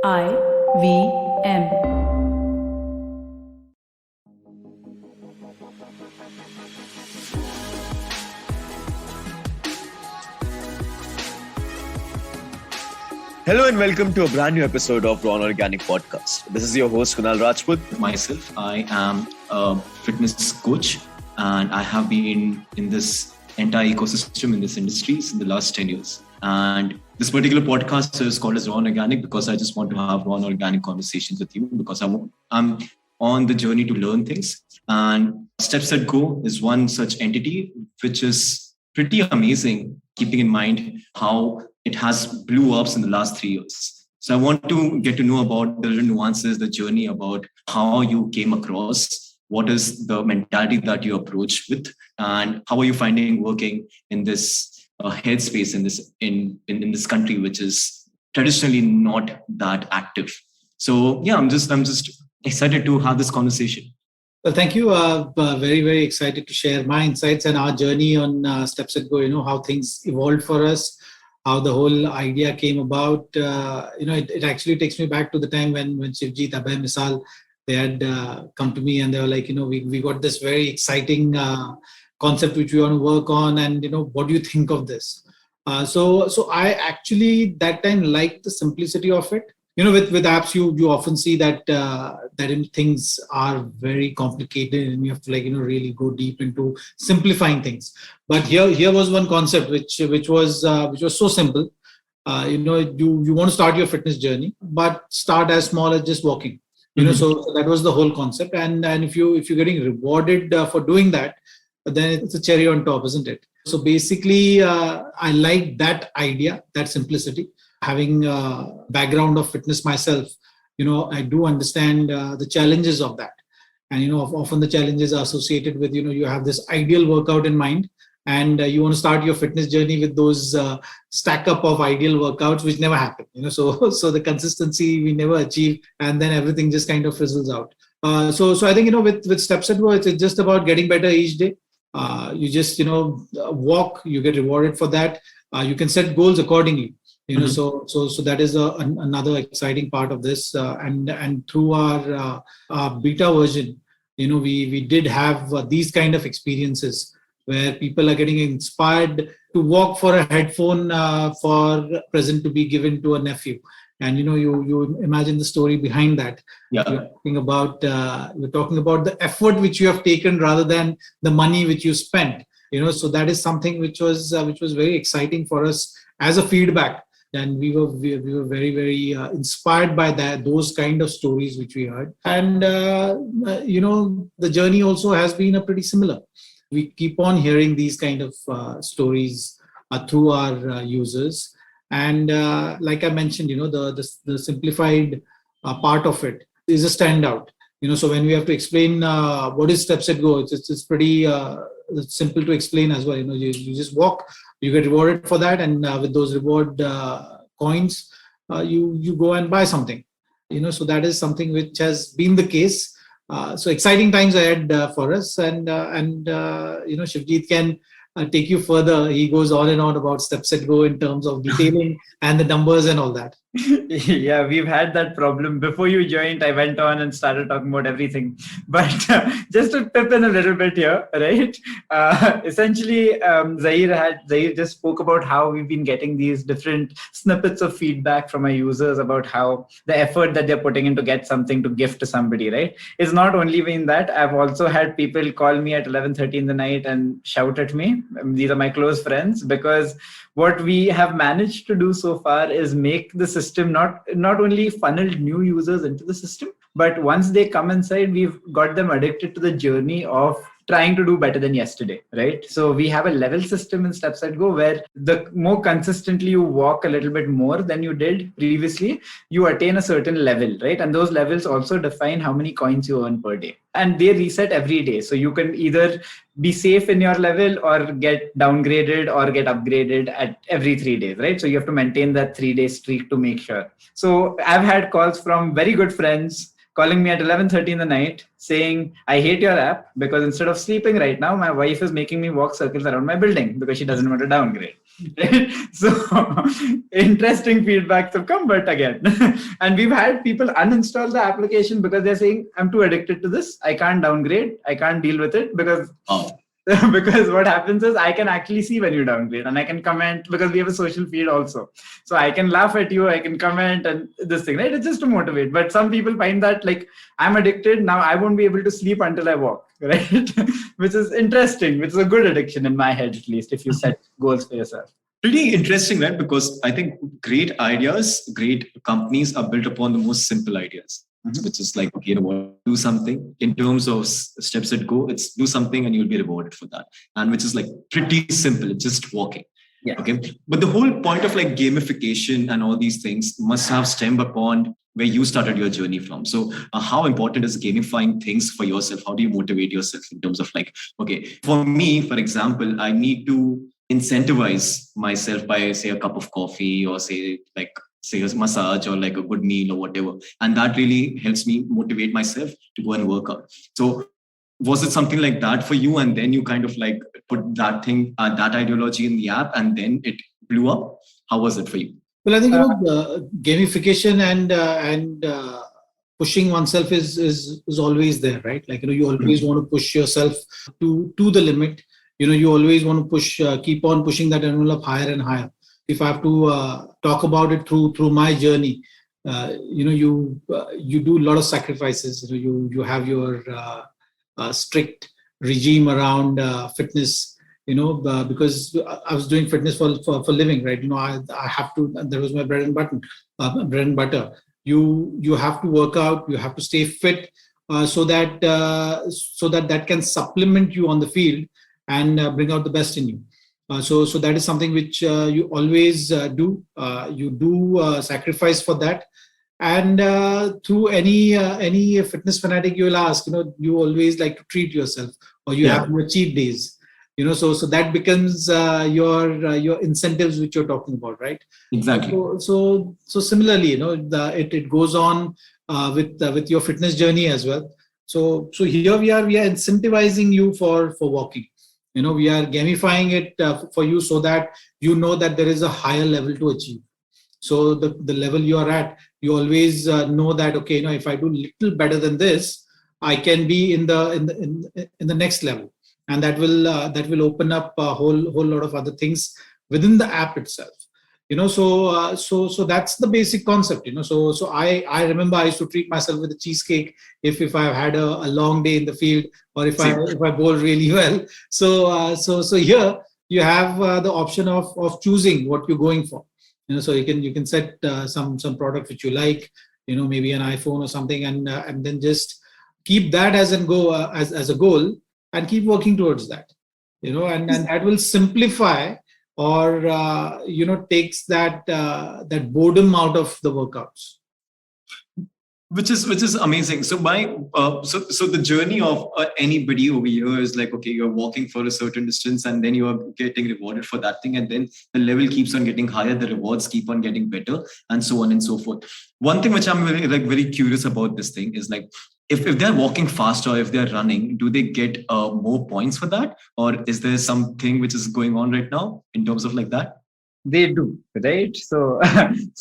IVM. Hello and welcome to a brand new episode of Raw Organic Podcast. This is your host Kunal Rajput. Myself, I am a fitness coach and I have been in this entire ecosystem in this industry in the last 10 years. And this particular podcast is called as Raw Organic because I just want to have raw and organic conversations with you because I'm on the journey to learn things. And StepSetGo is one such entity which is pretty amazing, keeping in mind how it has blew up in the last 3 years. So I want to get to know about the nuances, the journey about how you came across, what is the mentality that you approach with, and how are you finding working in this headspace in this country, which is traditionally not that active. So yeah, I'm just excited to have this conversation. Well, thank you. Very, very excited to share my insights and our journey on StepSetGo, how things evolved for us, how the whole idea came about. It actually takes me back to the time when Shivjeet, Abhay, Misal, they had come to me and they were like, we got this very exciting concept which we want to work on, and what do you think of this? So I actually that time liked the simplicity of it. With apps, you often see that things are very complicated and you have to really go deep into simplifying things. But here was one concept which was so simple. You want to start your fitness journey, but start as small as just walking. So that was the whole concept. And if you're getting rewarded for doing that, then it's a cherry on top, isn't it? So basically, I like that idea, that simplicity. Having a background of fitness myself, I do understand the challenges of that. And, often the challenges are associated with, you have this ideal workout in mind and you want to start your fitness journey with those stack up of ideal workouts, which never happen, so the consistency we never achieve and then everything just kind of fizzles out. So I think, with StepSetGo, it's just about getting better each day. You just, walk, you get rewarded for that. You can set goals accordingly. So that is another exciting part of this. And through our beta version, we did have these kind of experiences where people are getting inspired to walk for a headphone for a present to be given to a nephew. And you imagine the story behind that. Yeah. You're talking about the effort which you have taken rather than the money which you spent. So that is something which was very exciting for us as a feedback. And we were very, very inspired by those kind of stories which we heard. And the journey also has been a pretty similar. We keep on hearing these kind of stories through our users. And like I mentioned, the simplified part of it is a standout. So when we have to explain what is StepSetGo, it's pretty simple to explain as well. You just walk, you get rewarded for that, and with those reward coins, you go and buy something. So that is something which has been the case. So exciting times ahead for us, and Shivjeet can take you further. He goes on and on about StepSetGo in terms of detailing and the numbers and all that. Yeah, we've had that problem. Before you joined, I went on and started talking about everything. But just to pip in a little bit here, right? Essentially, Zaheer just spoke about how we've been getting these different snippets of feedback from our users about how the effort that they're putting in to get something to gift to somebody, right? It's not only been that. I've also had people call me at 11:30 in the night and shout at me. These are my close friends, because what we have managed to do so far is make the system not only funnel new users into the system, but once they come inside, we've got them addicted to the journey of trying to do better than yesterday, right? So we have a level system in StepSetGo where the more consistently you walk a little bit more than you did previously, you attain a certain level, right? And those levels also define how many coins you earn per day. And they reset every day. So you can either be safe in your level or get downgraded or get upgraded at every 3 days, right? So you have to maintain that 3-day streak to make sure. So I've had calls from very good friends calling me at 11:30 in the night saying, I hate your app because instead of sleeping right now, my wife is making me walk circles around my building because she doesn't want to downgrade. Right? So interesting feedbacks have come, but again, and we've had people uninstall the application because they're saying, I'm too addicted to this. I can't downgrade. I can't deal with it because because what happens is I can actually see when you downgrade and I can comment because we have a social feed also. So I can laugh at you, I can comment and this thing, right? It's just to motivate. But some people find that like I'm addicted, now I won't be able to sleep until I walk, right? Which is interesting, which is a good addiction in my head, at least, if you set goals for yourself. Pretty interesting, right? Because I think great ideas, great companies are built upon the most simple ideas. Which is like, okay, do something. In terms of StepSetGo, it's do something and you'll be rewarded for that. And which is like pretty simple. It's just walking. Yeah. Okay. But the whole point of like gamification and all these things must have stemmed upon where you started your journey from. So how important is gamifying things for yourself? How do you motivate yourself in terms of like, okay, for me, for example, I need to incentivize myself by say a cup of coffee or say a massage or like a good meal or whatever. And that really helps me motivate myself to go and work out. So was it something like that for you? And then you kind of like put that thing, that ideology in the app and then it blew up? How was it for you? Well, I think, gamification and pushing oneself is always there, right? Like, you always want to push yourself to the limit. You always want to push, keep on pushing that envelope higher and higher. If I have to talk about it through my journey, you do a lot of sacrifices. You have your strict regime around fitness. Because I was doing fitness for living, right? I have to. That was my bread and butter. You have to work out. You have to stay fit so that that can supplement you on the field and bring out the best in you. So that is something which you always do. You do sacrifice for that, and through any fitness fanatic, you will ask. You always like to treat yourself, or you have your cheat days. So that becomes your incentives, which you're talking about, right? Exactly. So similarly, it goes on with your fitness journey as well. So here we are incentivizing you for walking. We are gamifying it for you so that you know that there is a higher level to achieve. So the level you are at, you always know that, okay, if I do little better than this, I can be in the next level, and that will open up a whole lot of other things within the app itself. So that's the basic concept. So I remember I used to treat myself with a cheesecake if I've had a long day in the field, or if I bowl really well. So here you have the option of choosing what you're going for. So you can set some product which you like, maybe an iPhone or something, and then just keep that as a goal and keep working towards that. And that will simplify or takes that boredom out of the workouts, which is amazing. So so the journey of anybody over here is like, okay, you're walking for a certain distance and then you are getting rewarded for that thing, and then the level keeps on getting higher, the rewards keep on getting better, and so on and so forth. One thing which I'm very curious about this thing is like, if they're walking faster, if they're running, do they get more points for that? Or is there something which is going on right now in terms of like that? They do, right? So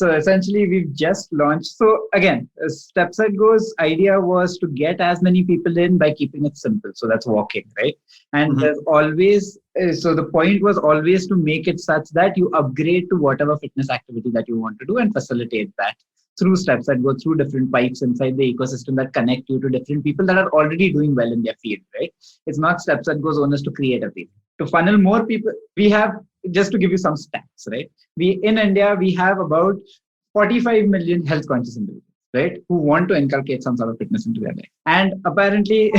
essentially we've just launched. So again, StepSetGo's idea was to get as many people in by keeping it simple. So that's walking, right? And there's always, so the point was always to make it such that you upgrade to whatever fitness activity that you want to do and facilitate that through StepSetGo, through different pipes inside the ecosystem that connect you to different people that are already doing well in their field, right? It's not StepSetGo's onus to create everything. To funnel more people, we have, just to give you some stats, right? In India, we have about 45 million health conscious individuals, right? Who want to inculcate some sort of fitness into their life. And apparently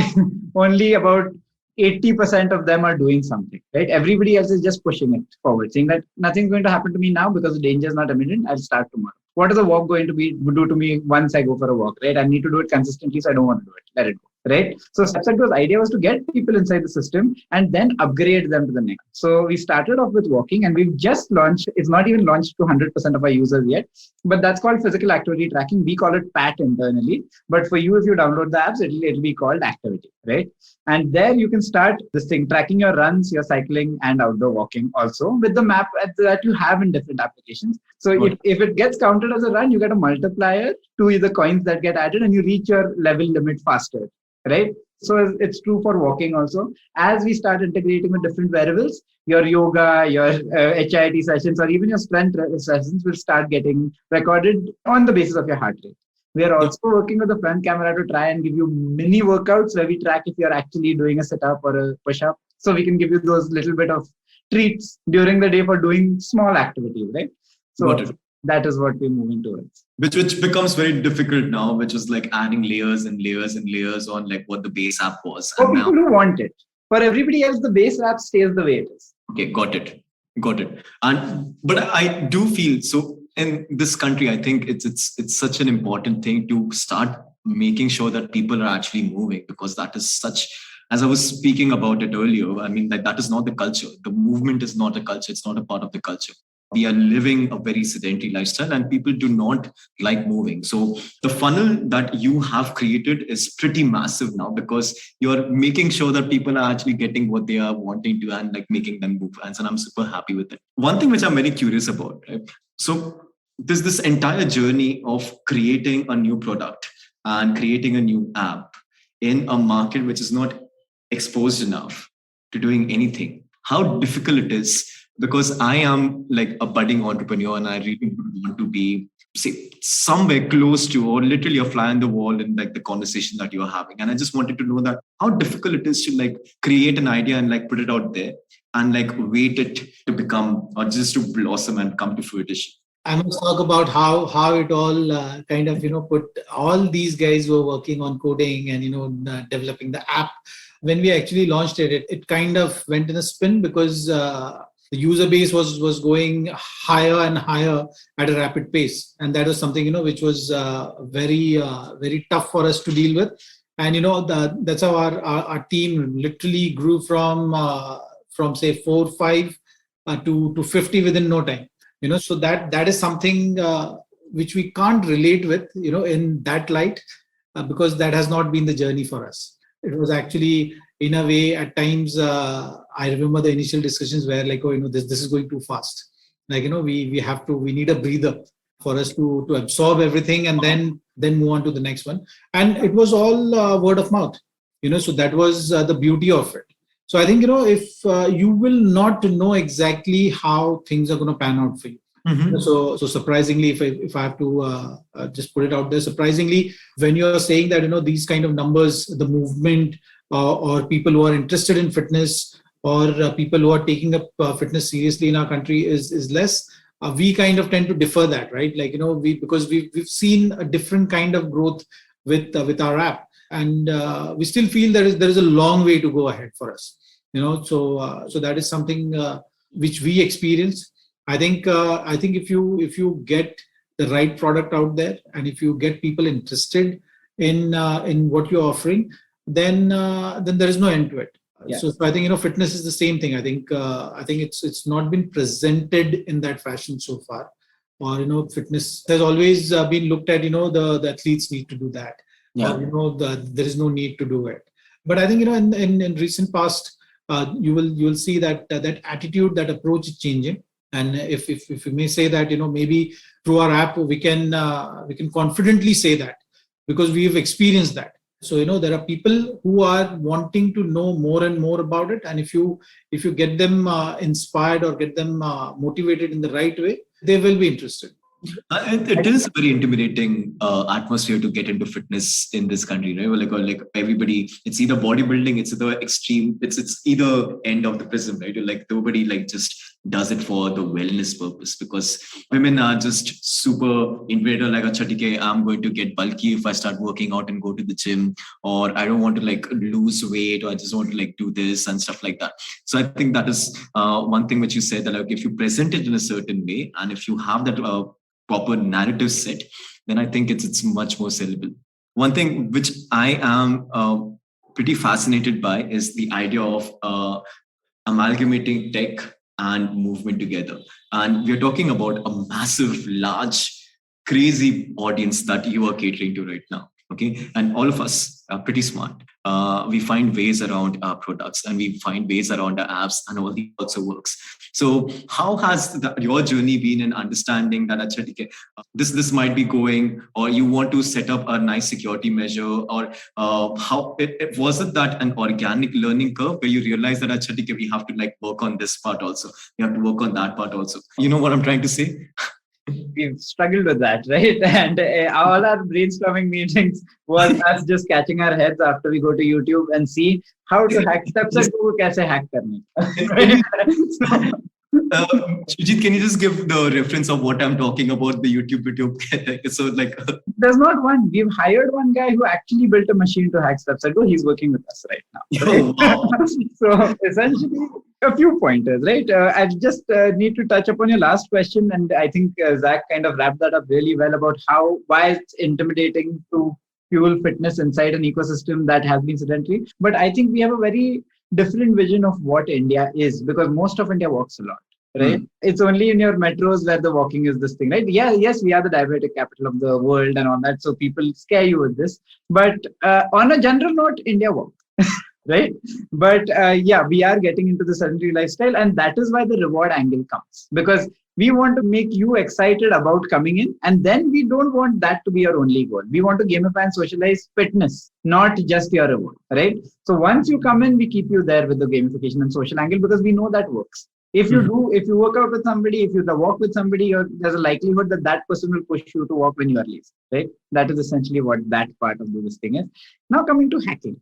only about 80% of them are doing something, right? Everybody else is just pushing it forward, saying that nothing's going to happen to me now because the danger is not imminent. I'll start tomorrow. What is a walk going to do to me once I go for a walk, right? I need to do it consistently, so I don't want to do it. Let it go. right? So StepSetGo's idea was to get people inside the system and then upgrade them to the next. So we started off with walking, and we've just launched, it's not even launched to 100% of our users yet, but that's called physical activity tracking. We call it PAT internally. But for you, if you download the apps, it'll be called activity, right? And there you can start this thing, tracking your runs, your cycling, and outdoor walking also with the map that you have in different applications. So if it gets counted as a run, you get a multiplier to the coins that get added, and you reach your level limit faster, right? So it's true for walking also. As we start integrating with different variables, your yoga, your HIIT sessions, or even your strength sessions will start getting recorded on the basis of your heart rate. We are also working with the front camera to try and give you mini workouts where we track if you're actually doing a sit-up or a push-up. So we can give you those little bit of treats during the day for doing small activities, right? So that is what we're moving towards. Which becomes very difficult now, which is like adding layers and layers and layers on like what the base app was. For people who want it. For everybody else, the base app stays the way it is. Okay, got it. But I do feel so in this country, I think it's such an important thing to start making sure that people are actually moving, because that is such, as I was speaking about it earlier, I mean, that is not the culture. The movement is not a culture. It's not a part of the culture. We are living a very sedentary lifestyle and people do not like moving. So the funnel that you have created is pretty massive now, because you're making sure that people are actually getting what they are wanting to and like making them move. And so I'm super happy with it. One thing which I'm very curious about, right? So there's this entire journey of creating a new product and creating a new app in a market which is not exposed enough to doing anything. How difficult it is, because I am like a budding entrepreneur and I really want to be, say, somewhere close to or literally a fly on the wall in like the conversation that you're having. And I just wanted to know that how difficult it is to like create an idea and like put it out there and like wait it to become or just to blossom and come to fruition. I must talk about how it all kind of, put all these guys who are working on coding and, developing the app. When we actually launched it kind of went in a spin because the user base was going higher and higher at a rapid pace. And that was something, which was very tough for us to deal with. And, that's how our team literally grew from say 4 or 5 to 50 within no time. So that is something which we can't relate with, in that light, because that has not been the journey for us. It was actually, in a way, at times, I remember the initial discussions where like, this is going too fast. Like, we need a breather for us to absorb everything and then move on to the next one. And it was all word of mouth, so that was the beauty of it. So I think, if you will not know exactly how things are going to pan out for you. Mm-hmm. So surprisingly, if I have to just put it out there, surprisingly, when you're saying that, these kind of numbers, the movement or people who are interested in fitness or people who are taking up fitness seriously in our country is less, we kind of tend to defer that, right? Like, because we've seen a different kind of growth with our app. And we still feel there is a long way to go ahead for us, so that is something which we experience. I think if you get the right product out there and if you get people interested in what you're offering, then there is no end to it. Yes. So I think fitness is the same thing. I think it's not been presented in that fashion so far, or fitness has always been looked at. The athletes need to do that. Yeah. Or there is no need to do it. But I think in recent past, you will see that attitude, that approach is changing. And if you may say that maybe through our app we can confidently say that because we've experienced that. So there are people who are wanting to know more and more about it, and if you get them inspired or get them motivated in the right way, they will be interested. It is a very intimidating atmosphere to get into fitness in this country, right? Like everybody, it's either bodybuilding, it's either extreme, it's either end of the prism, right? Like nobody like just does it for the wellness purpose, because women are just super into like a chatike, I'm going to get bulky if I start working out and go to the gym, or I don't want to like lose weight, or I just want to like do this and stuff like that. So I think that is one thing which you said, that like if you present it in a certain way and if you have that proper narrative set, then I think it's much more sellable. one thing which I am pretty fascinated by is the idea of amalgamating tech and movement together. And we're talking about a massive, large, crazy audience that you are catering to right now. Okay. And all of us are pretty smart. We find ways around our products and we find ways around our apps, and all the also works. So how has your journey been in understanding that actually this might be going, or you want to set up a nice security measure, or how was it that an organic learning curve where you realize that actually we have to like work on this part also, we have to work on that part also. You know what I'm trying to say? We've struggled with that, right? And all our brainstorming meetings was us just catching our heads after we go to YouTube and see how to hack StepSetGo, kaise hack karni. Shivjeet, can you just give the reference of what I'm talking about, the YouTube video? So like, there's not one. We've hired one guy who actually built a machine to hack StepSetGo. He's working with us right now. Right? Wow. So essentially, a few pointers, right? I just need to touch upon your last question, and I think Zach kind of wrapped that up really well about why it's intimidating to fuel fitness inside an ecosystem that has been sedentary. But I think we have a very different vision of what India is, because most of India walks a lot. Right? It's only in your metros where the walking is this thing, right? Yeah, yes, we are the diabetic capital of the world and all that. So people scare you with this. But on a general note, India walks. Right? But yeah, we are getting into the sedentary lifestyle, and that is why the reward angle comes, because we want to make you excited about coming in, and then we don't want that to be your only goal. We want to gamify and socialize fitness, not just your reward, right? So once you come in, we keep you there with the gamification and social angle, because we know that works. If you work out with somebody, if you walk with somebody, there's a likelihood that that person will push you to walk when you are lazy, right? That is essentially what that part of this thing is. Now coming to hacking.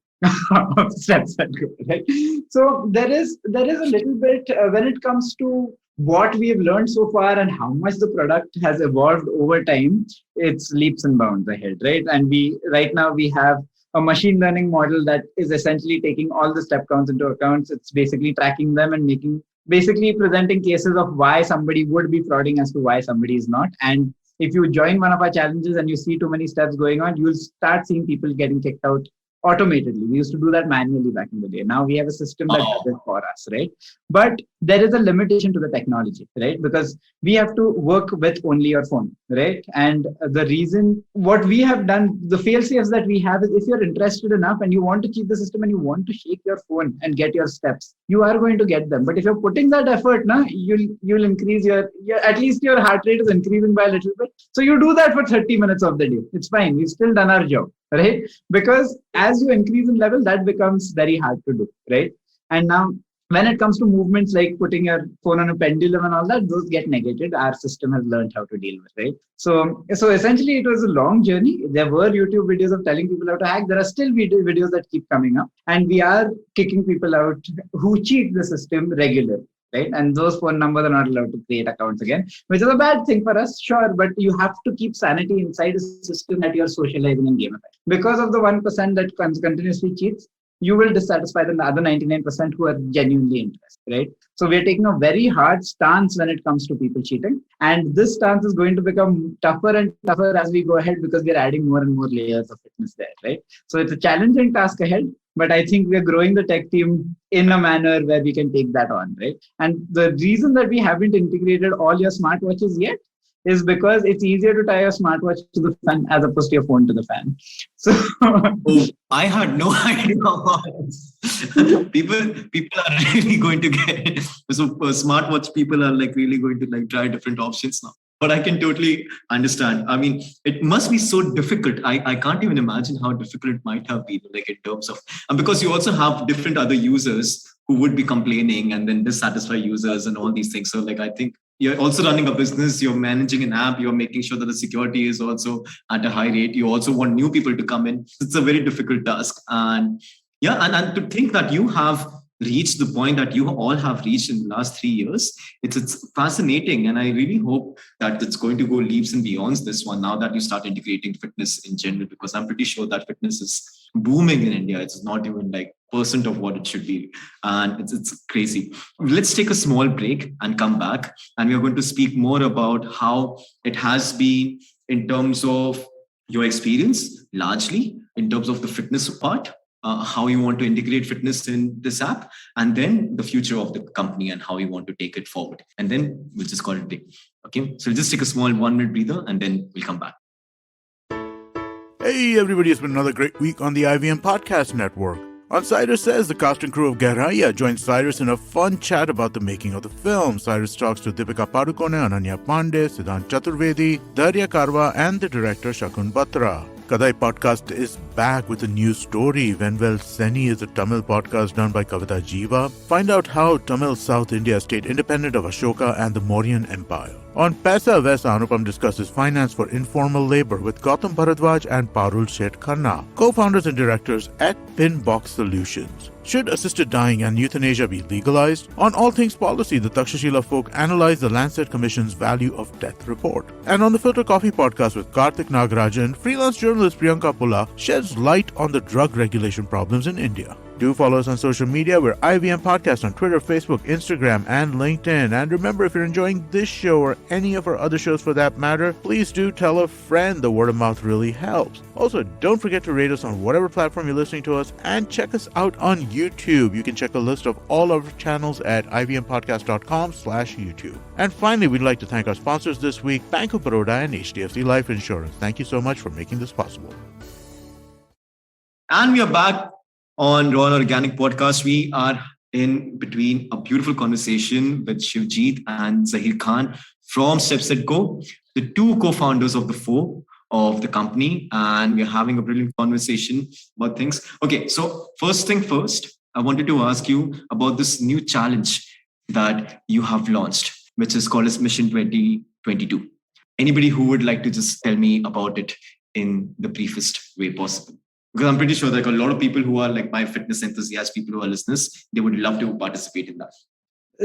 Right? So there is a little bit when it comes to what we have learned so far and how much the product has evolved over time. It's leaps and bounds ahead, right? And right now we have a machine learning model that is essentially taking all the step counts into account. It's basically tracking them and basically presenting cases of why somebody would be frauding as to why somebody is not. And if you join one of our challenges and you see too many steps going on, you'll start seeing people getting kicked out automatically. We used to do that manually back in the day. Now we have a system that does it for us, right? But there is a limitation to the technology, right? Because we have to work with only your phone, right? And the reason, what we have done, the fail-safes that we have is, if you're interested enough and you want to keep the system and you want to shake your phone and get your steps, you are going to get them. But if you're putting that effort, you'll increase at least your heart rate is increasing by a little bit. So you do that for 30 minutes of the day. It's fine. We've still done our job, right? Because as you increase in level, that becomes very hard to do, right? And now when it comes to movements like putting your phone on a pendulum and all that, those get negated. Our system has learned how to deal with, right? So essentially it was a long journey. There were YouTube videos of telling people how to hack. There are still videos that keep coming up, and we are kicking people out who cheat the system regularly. Right? And those phone numbers are not allowed to create accounts again, which is a bad thing for us, sure, but you have to keep sanity inside a system that you're socializing and gamifying. Because of the 1% that continuously cheats, you will dissatisfy the other 99% who are genuinely interested, right? So we're taking a very hard stance when it comes to people cheating. And this stance is going to become tougher and tougher as we go ahead, because we're adding more and more layers of fitness there, right? So it's a challenging task ahead. But I think we're growing the tech team in a manner where we can take that on, right? And the reason that we haven't integrated all your smartwatches yet is because it's easier to tie your smartwatch to the fan as opposed to your phone to the fan. So I had no idea. people are really going to get so smartwatch people are like really going to like try different options now. But I can totally understand. I mean, it must be so difficult. I can't even imagine how difficult it might have been, like in terms of, and because you also have different other users who would be complaining and then dissatisfied users and all these things. So like, I think you're also running a business, you're managing an app, you're making sure that the security is also at a high rate. You also want new people to come in. It's a very difficult task. And yeah, and to think that you have reached the point that you all have reached in the last 3 years, it's fascinating. And I really hope that it's going to go leaps and beyonds this one now that you start integrating fitness in general, because I'm pretty sure that fitness is booming in India. It's not even like % of what it should be. And it's crazy. Let's take a small break and come back. And we're going to speak more about how it has been in terms of your experience largely in terms of the fitness part, how you want to integrate fitness in this app, and then the future of the company and how you want to take it forward. And then we'll just call it a day. Okay, so we'll just take a small 1 minute breather and then we'll come back. Hey everybody, it's been another great week on the IVM Podcast Network. On Cyrus Says, the cast and crew of Gehraia joins Cyrus in a fun chat about the making of the film. Cyrus talks to Deepika Padukone, Ananya Pandey, Siddhant Chaturvedi, Darya Karwa, and the director Shakun Batra. Kadai Podcast is back with a new story. Venvel Seni is a Tamil podcast done by Kavita Jiva. Find out how Tamil South India stayed independent of Ashoka and the Mauryan Empire. On Paisa Vesa, Anupam discusses finance for informal labor with Gautam Bharadwaj and Parul Shet Khanna, co-founders and directors at Pinbox Solutions. Should assisted dying and euthanasia be legalized? On All Things Policy, the Takshashila folk analyze the Lancet Commission's Value of Death report. And on the Filter Coffee podcast with Karthik Nagarajan, freelance journalist Priyanka Pula sheds light on the drug regulation problems in India. Do follow us on social media. We're IVM Podcast on Twitter, Facebook, Instagram, and LinkedIn. And remember, if you're enjoying this show or any of our other shows for that matter, please do tell a friend. The word of mouth really helps. Also, don't forget to rate us on whatever platform you're listening to us and check us out on YouTube. You can check a list of all our channels at ivmpodcast.com/YouTube. And finally, we'd like to thank our sponsors this week, Bank of Baroda and HDFC Life Insurance. Thank you so much for making this possible. And we are back on Raw and Organic Podcast. We are in between a beautiful conversation with Shivjeet and Zaheer Khan from StepSetGo, the two co-founders of the four of the company. And we're having a brilliant conversation about things. Okay, so first thing first, I wanted to ask you about this new challenge that you have launched, which is called as Mission 2022. Anybody who would like to just tell me about it in the briefest way possible? Because I'm pretty sure like a lot of people who are like my fitness enthusiasts, people who are listeners, they would love to participate in that.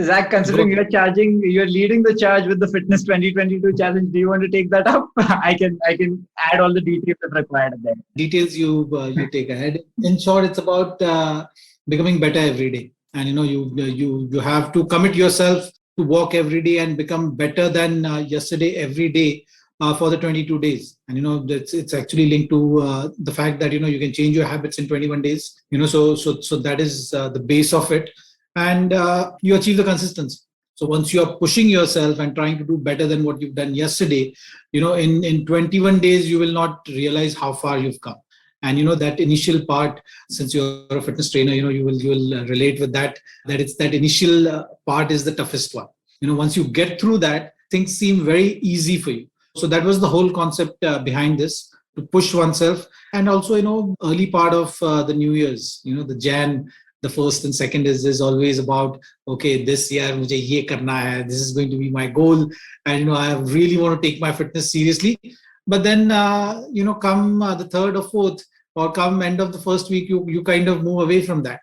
Zach, considering you're leading the charge with the Fitness 2022 challenge, do you want to take that up? I can add all the details if required there. Details you take ahead. In short, it's about becoming better every day, and you have to commit yourself to walk every day and become better than yesterday every day. For the 22 days. And, it's actually linked to the fact that, you can change your habits in 21 days, so that is the base of it. And you achieve the consistency. So once you're pushing yourself and trying to do better than what you've done yesterday, in 21 days, you will not realize how far you've come. And, that initial part, since you're a fitness trainer, you will relate with that it's that initial part is the toughest one. Once you get through that, things seem very easy for you. So that was the whole concept behind this, to push oneself. And also, early part of the New Year's, the Jan, the 1st and 2nd is always about, okay, this year, mujhe ye karna hai, this is going to be my goal. And, I really want to take my fitness seriously. But then, come the 3rd or 4th, or come end of the first week, you kind of move away from that.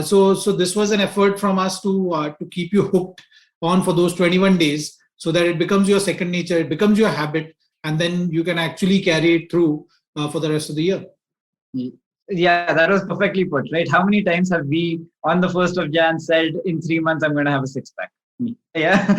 So this was an effort from us to keep you hooked on for those 21 days. So that it becomes your second nature, it becomes your habit, and then you can actually carry it through for the rest of the year. Yeah, that was perfectly put, right? How many times have we on the 1st of Jan said in 3 months, I'm going to have a 6-pack? Yeah.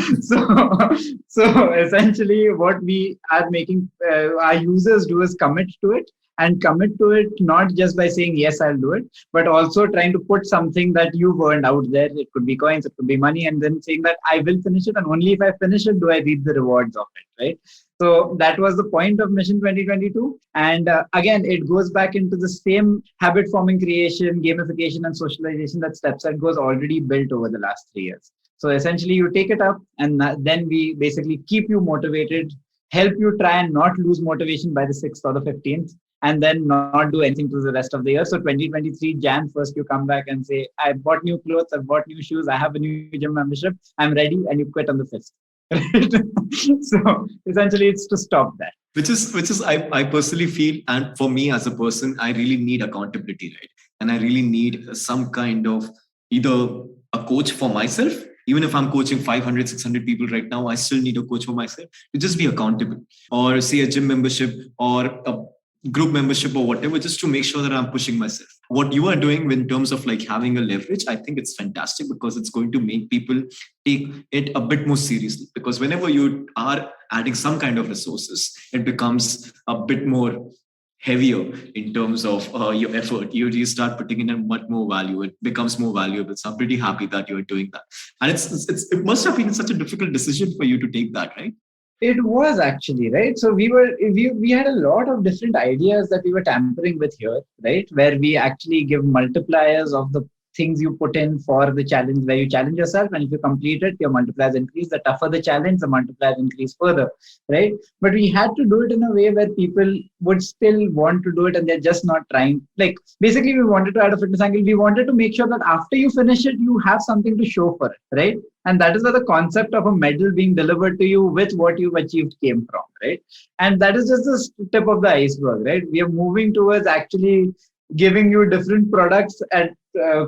So essentially what we are making our users do is commit to it. And commit to it not just by saying, yes, I'll do it, but also trying to put something that you've earned out there. It could be coins, it could be money, and then saying that I will finish it. And only if I finish it, do I reap the rewards of it, right? So that was the point of Mission 2022. And again, it goes back into the same habit forming creation, gamification, and socialization that StepSetGo has already built over the last 3 years. So essentially, you take it up, and then we basically keep you motivated, help you try and not lose motivation by the 6th or the 15th. And then not do anything to the rest of the year. So 2023, Jan 1st, you come back and say, I bought new clothes, I've bought new shoes, I have a new gym membership, I'm ready, and you quit on the 5th. So essentially, it's to stop that. Which is I personally feel, and for me as a person, I really need accountability, right? And I really need some kind of either a coach for myself. Even if I'm coaching 500, 600 people right now, I still need a coach for myself to just be accountable, or say a gym membership or a group membership or whatever, just to make sure that I'm pushing myself. What you are doing in terms of like having a leverage, I think it's fantastic, because it's going to make people take it a bit more seriously. Because whenever you are adding some kind of resources, it becomes a bit more heavier in terms of your effort. You start putting in a much more value. It becomes more valuable. So I'm pretty happy that you're doing that. And it must have been such a difficult decision for you to take that, right? It was actually, right. So we had a lot of different ideas that we were tampering with here, right? Where we actually give multipliers of the things you put in for the challenge, where you challenge yourself, and if you complete it, your multipliers increase. The tougher the challenge, the multipliers increase further, right? But we had to do it in a way where people would still want to do it, and they're just not trying. Like, basically, we wanted to add a fitness angle. We wanted to make sure that after you finish it, you have something to show for it, right? And that is where the concept of a medal being delivered to you with what you've achieved came from, right? And that is just the tip of the iceberg, right? We are moving towards actually giving you different products at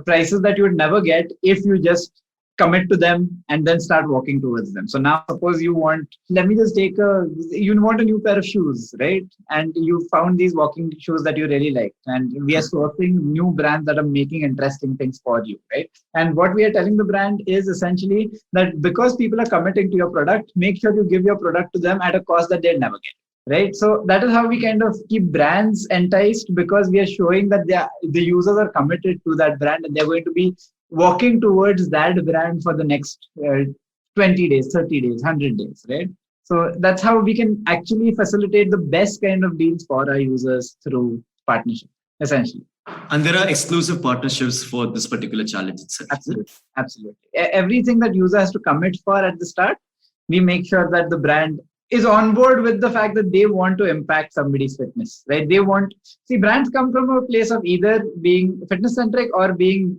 prices that you would never get if you just commit to them and then start walking towards them. So now suppose you want, you want a new pair of shoes, right? And you found these walking shoes that you really like. And we are sourcing new brands that are making interesting things for you, right? And what we are telling the brand is essentially that because people are committing to your product, make sure you give your product to them at a cost that they'll never get. Right. So that is how we kind of keep brands enticed, because we are showing that the users are committed to that brand and they're going to be walking towards that brand for the next 20 days, 30 days, 100 days. Right. So that's how we can actually facilitate the best kind of deals for our users through partnership, essentially. And there are exclusive partnerships for this particular challenge itself. Absolutely. Absolutely. Everything that user has to commit for at the start, we make sure that the brand is on board with the fact that they want to impact somebody's fitness, right? Brands come from a place of either being fitness centric or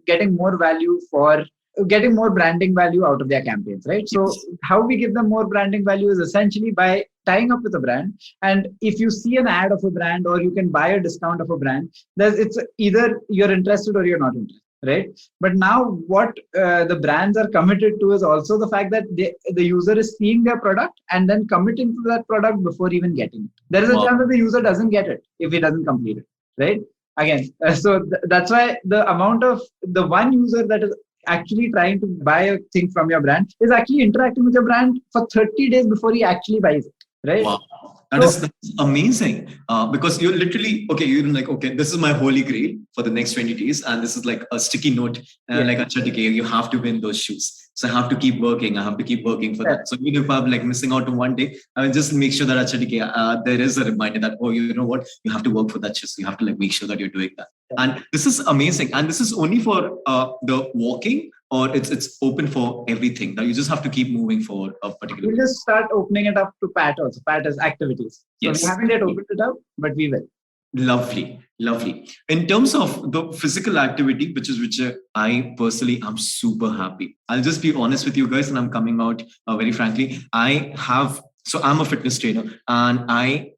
getting more branding value out of their campaigns, right? So how we give them more branding value is essentially by tying up with a brand. And if you see an ad of a brand or you can buy a discount of a brand, it's either you're interested or you're not interested. Right. But now what the brands are committed to is also the fact that the user is seeing their product and then committing to that product before even getting it. There is a chance that the user doesn't get it if he doesn't complete it. Right. Again, that's why the amount of the one user that is actually trying to buy a thing from your brand is actually interacting with your brand for 30 days before he actually buys it. Right. Wow. That's amazing, because you're literally, this is my holy grail for the next 20 days. And this is like a sticky note, like you have to win those shoes. So I have to keep working. I have to keep working for that. So even if I'm like missing out on one day, I will just make sure that there is a reminder that, you know what, you have to work for that shoes. You have to like make sure that you're doing that. And this is amazing. And this is only for the walking, or it's open for everything. Now you just have to keep moving for a particular. We'll just start opening it up to PAT also. PAT is activities. So we haven't yet opened it up, but we will. Lovely. In terms of the physical activity, which I personally am super happy. I'll just be honest with you guys, and I'm coming out very frankly. I'm a fitness trainer, and I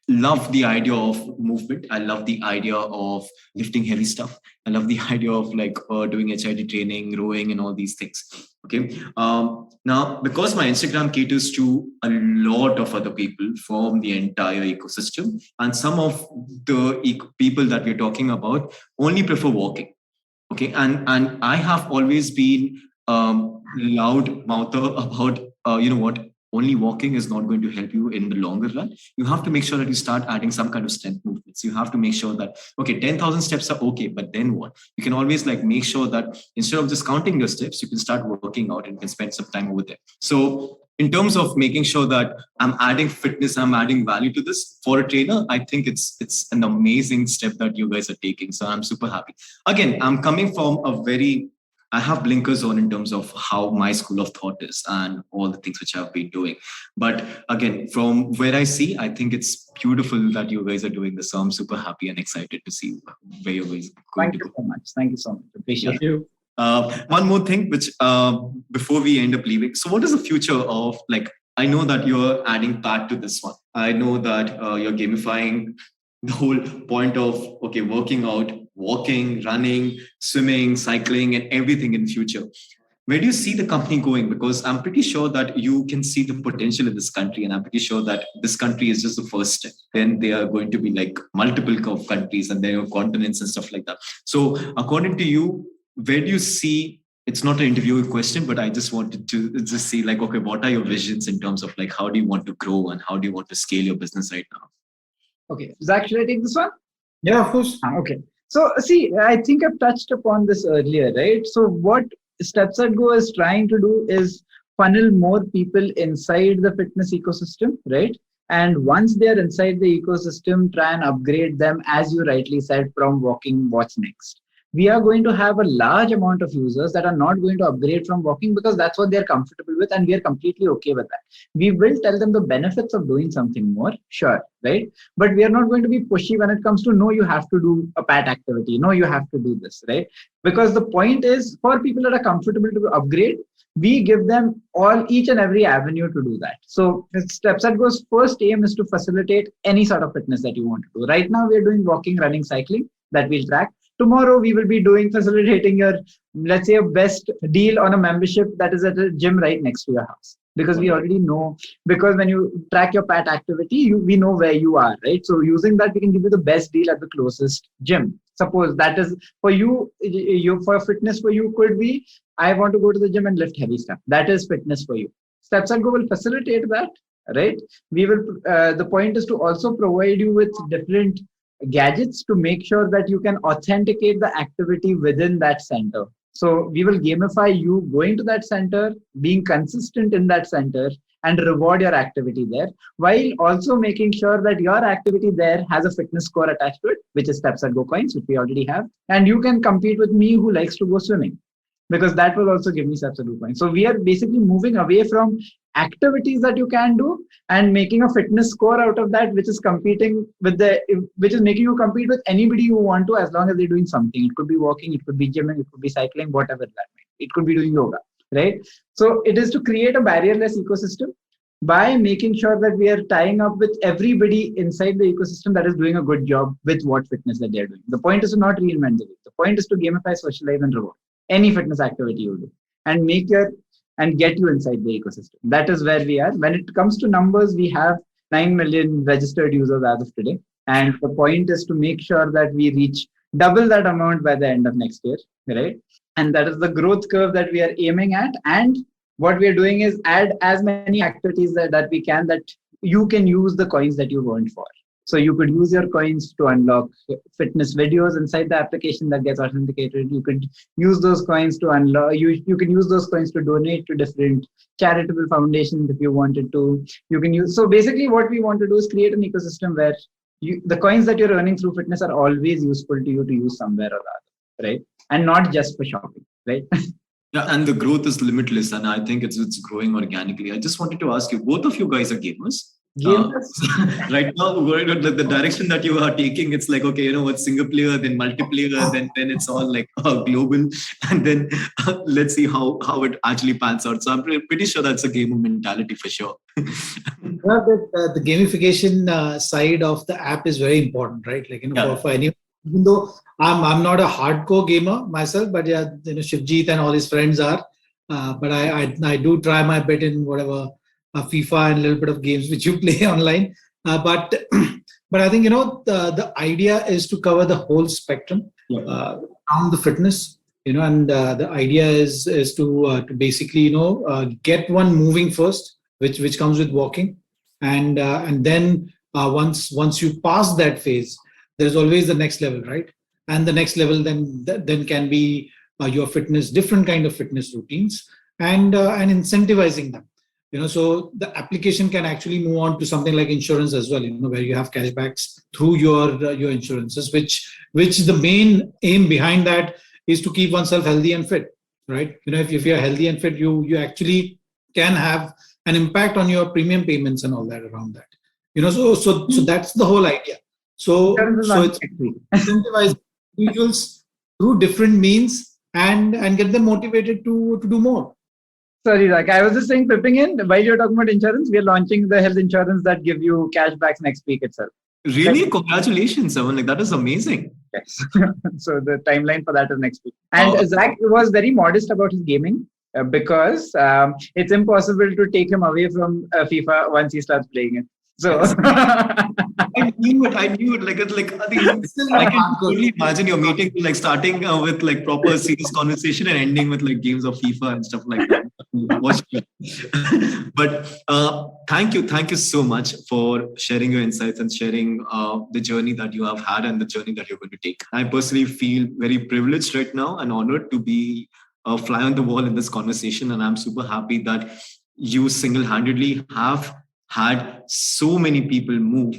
love the idea of movement. I love the idea of lifting heavy stuff. I love the idea of like doing HIIT training, rowing, and all these things. Okay. Now, because my Instagram caters to a lot of other people from the entire ecosystem, and some of the people that we're talking about only prefer walking. Okay. And I have always been loud mouther about, only walking is not going to help you in the longer run. You have to make sure that you start adding some kind of strength movements. You have to make sure that, 10,000 steps are okay, but then what? You can always like make sure that instead of just counting your steps, you can start working out and can spend some time over there. So in terms of making sure that I'm adding fitness, I'm adding value to this for a trainer, I think it's an amazing step that you guys are taking. So I'm super happy. Again, I'm coming from I have blinkers on in terms of how my school of thought is and all the things which I've been doing. But again, from where I see, I think it's beautiful that you guys are doing this. So I'm super happy and excited to see where you guys are going to go. Thank you so much. Appreciate you. One more thing, which before we end up leaving. So what is the future of I know that you're adding PAT to this one. I know that you're gamifying the whole point of, working out, walking, running, swimming, cycling, and everything in the future. Where do you see the company going? Because I'm pretty sure that you can see the potential in this country, and I'm pretty sure that this country is just the first step. Then there are going to be like multiple countries and there are continents and stuff like that. So according to you, where do you see it's not an interview question, but I just wanted to just see like, okay, what are your visions in terms of like, how do you want to grow and how do you want to scale your business right now? Okay, Zach, should I take this one? Yeah, of course. Okay. So see, I think I've touched upon this earlier, right? So what StepSetGo is trying to do is funnel more people inside the fitness ecosystem, right? And once they're inside the ecosystem, try and upgrade them, as you rightly said, from walking, what's next. We are going to have a large amount of users that are not going to upgrade from walking because that's what they're comfortable with, and we are completely okay with that. We will tell them the benefits of doing something more, sure, right? But we are not going to be pushy when it comes to, no, you have to do a pat activity, no, you have to do this, right? Because the point is, for people that are comfortable to upgrade, we give them each and every avenue to do that. So StepSetGo's first aim is to facilitate any sort of fitness that you want to do. Right now, we are doing walking, running, cycling that we'll track. Tomorrow, we will be facilitating your, let's say, a best deal on a membership that is at a gym right next to your house. Because we already know, because when you track your PAT activity, we know where you are, right? So using that, we can give you the best deal at the closest gym. Suppose that is for you, for fitness for you could be, I want to go to the gym and lift heavy stuff. That is fitness for you. StepSetGo will facilitate that, right? We will. The point is to also provide you with different gadgets to make sure that you can authenticate the activity within that center. So we will gamify you going to that center, being consistent in that center, and reward your activity there, while also making sure that your activity there has a fitness score attached to it, which is StepSetGo coins, which we already have. And you can compete with me who likes to go swimming, because that will also give me StepSetGo coins. So we are basically moving away from activities that you can do and making a fitness score out of that, which is which is making you compete with anybody you want to, as long as they're doing something. It could be walking, it could be gymming, it could be cycling, whatever that may be. It could be doing yoga, right? So it is to create a barrierless ecosystem by making sure that we are tying up with everybody inside the ecosystem that is doing a good job with what fitness that they're doing. The point is to not reinvent the wheel. The point is to gamify, socialize, and reward any fitness activity you do, and get you inside the ecosystem. That is where we are. When it comes to numbers, we have 9 million registered users as of today. And the point is to make sure that we reach double that amount by the end of next year, right? And that is the growth curve that we are aiming at. And what we are doing is add as many activities that we can, that you can use the coins that you earned for. So you could use your coins to unlock fitness videos inside the application that gets authenticated. You could use those coins to unlock. You can use those coins to donate to different charitable foundations if you wanted to. You can use. So basically, what we want to do is create an ecosystem where the coins that you're earning through fitness are always useful to you to use somewhere or other, right? And not just for shopping, right? Yeah, and the growth is limitless, and I think it's growing organically. I just wanted to ask you, both of you guys are gamers. Right now, the direction that you are taking, it's like, okay, what's single player, then multiplayer, then it's all like global, and then let's see how it actually pans out. So I'm pretty sure that's a gamer mentality for sure. The gamification side of the app is very important, right? Like for anyone, even though I'm not a hardcore gamer myself, but yeah, Shivjeet and all his friends are. But I do try my bit in whatever. FIFA and a little bit of games which you play online, but I think the idea is to cover the whole spectrum around the fitness, and the idea is to basically get one moving first, which comes with walking, and then once you pass that phase, there's always the next level, right? And the next level then can be your fitness, different kind of fitness routines, and incentivizing them. So the application can actually move on to something like insurance as well, where you have cashbacks through your insurances, which the main aim behind that is to keep oneself healthy and fit, right? If you're healthy and fit, you actually can have an impact on your premium payments and all that around that. So that's the whole idea. So it's incentivize individuals through different means and get them motivated to do more. Sorry, Zach. I was just saying, pipping in, while you're talking about insurance, we are launching the health insurance that give you cashbacks next week itself. Really? Congratulations, someone. Like, that is amazing. Yes. So the timeline for that is next week. And Zach was very modest about his gaming because it's impossible to take him away from FIFA once he starts playing it. So I knew it. Like I think I can totally imagine your meeting like starting with like proper serious conversation and ending with like games of FIFA and stuff like that. But thank you so much for sharing your insights and sharing the journey that you have had and the journey that you're going to take. I personally feel very privileged right now and honored to be a fly on the wall in this conversation, and I'm super happy that you single-handedly have had so many people move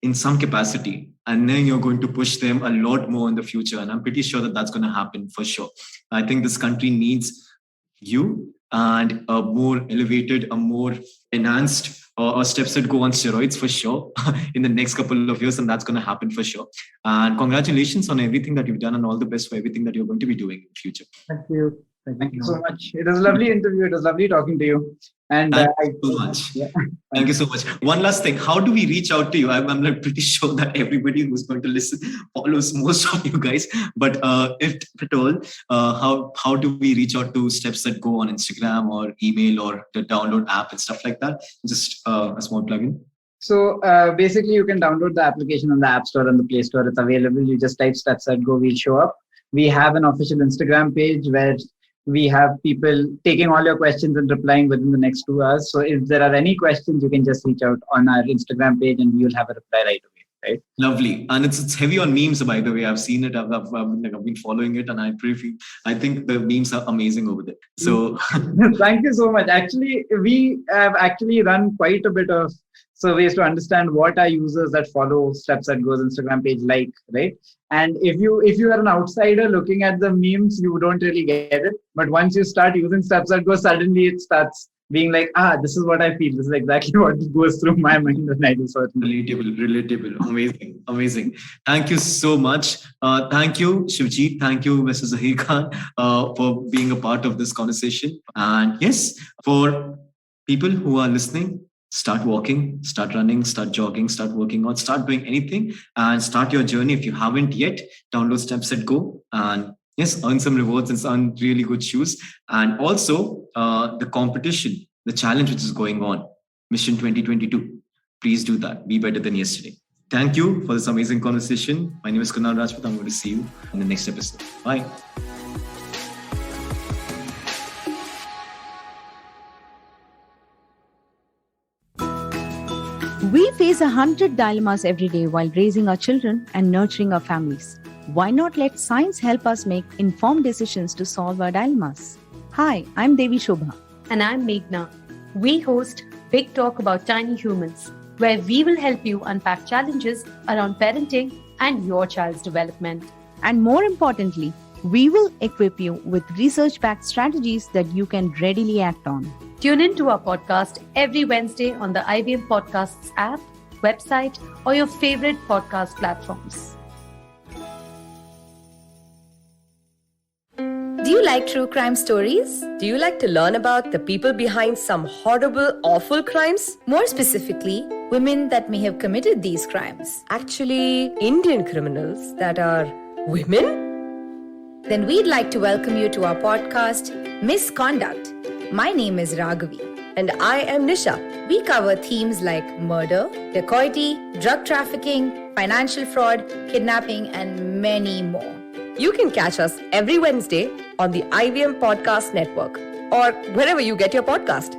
in some capacity, and then you're going to push them a lot more in the future, and I'm pretty sure that that's going to happen for sure. I think this country needs you and a more elevated, a more enhanced steps that go on steroids for sure in the next couple of years, and that's going to happen for sure. And congratulations on everything that you've done, and all the best for everything that you're going to be doing in the future. thank you. Thank you so much. It was a lovely interview. It was lovely talking to you. And Thank you so much. Yeah. Thank you so much. One last thing. How do we reach out to you? I'm like pretty sure that everybody who's going to listen follows most of you guys. But if at all, how do we reach out to StepSetGo on Instagram or email or the download app and stuff like that? Just a small plugin. So basically, you can download the application on the App Store and the Play Store. It's available. You just type StepSetGo, we'll show up. We have an official Instagram page where we have people taking all your questions and replying within the next 2 hours. So if there are any questions, you can just reach out on our Instagram page and we will have a reply right away. Right? Lovely. And it's heavy on memes, by the way. I've seen it. I've been following it, and I think the memes are amazing over there. So thank you so much. Actually, we have actually run quite a bit of surveys to understand what our users that follow StepSetGo's Instagram page like, right? And if you are an outsider looking at the memes, you don't really get it. But once you start using StepSetGo, suddenly it starts being like, this is what I feel. This is exactly what goes through my mind when I do certain. Relatable. Amazing. Thank you so much. Thank you, Shivjeet. Thank you, Mr. Zaheer Khan, for being a part of this conversation. And yes, for people who are listening, start walking, start running, start jogging, start working out, start doing anything and start your journey. If you haven't yet, download StepSetGo and yes, earn some rewards and earn really good shoes. And also the competition, the challenge which is going on, Mission 2022. Please do that. Be better than yesterday. Thank you for this amazing conversation. My name is Kunal Rajput. I'm going to see you in the next episode. Bye. We face 100 dilemmas every day while raising our children and nurturing our families. Why not let science help us make informed decisions to solve our dilemmas? Hi, I'm Devi Shobha. And I'm Meghna. We host Big Talk About Tiny Humans, where we will help you unpack challenges around parenting and your child's development. And more importantly, we will equip you with research-backed strategies that you can readily act on. Tune in to our podcast every Wednesday on the IVM Podcasts app, website, or your favorite podcast platforms. Do you like true crime stories? Do you like to learn about the people behind some horrible, awful crimes? More specifically, women that may have committed these crimes. Actually, Indian criminals that are women? Then we'd like to welcome you to our podcast, Misconduct. My name is Raghavi. And I am Nisha. We cover themes like murder, dacoity, drug trafficking, financial fraud, kidnapping, and many more. You can catch us every Wednesday on the IVM Podcast Network or wherever you get your podcast.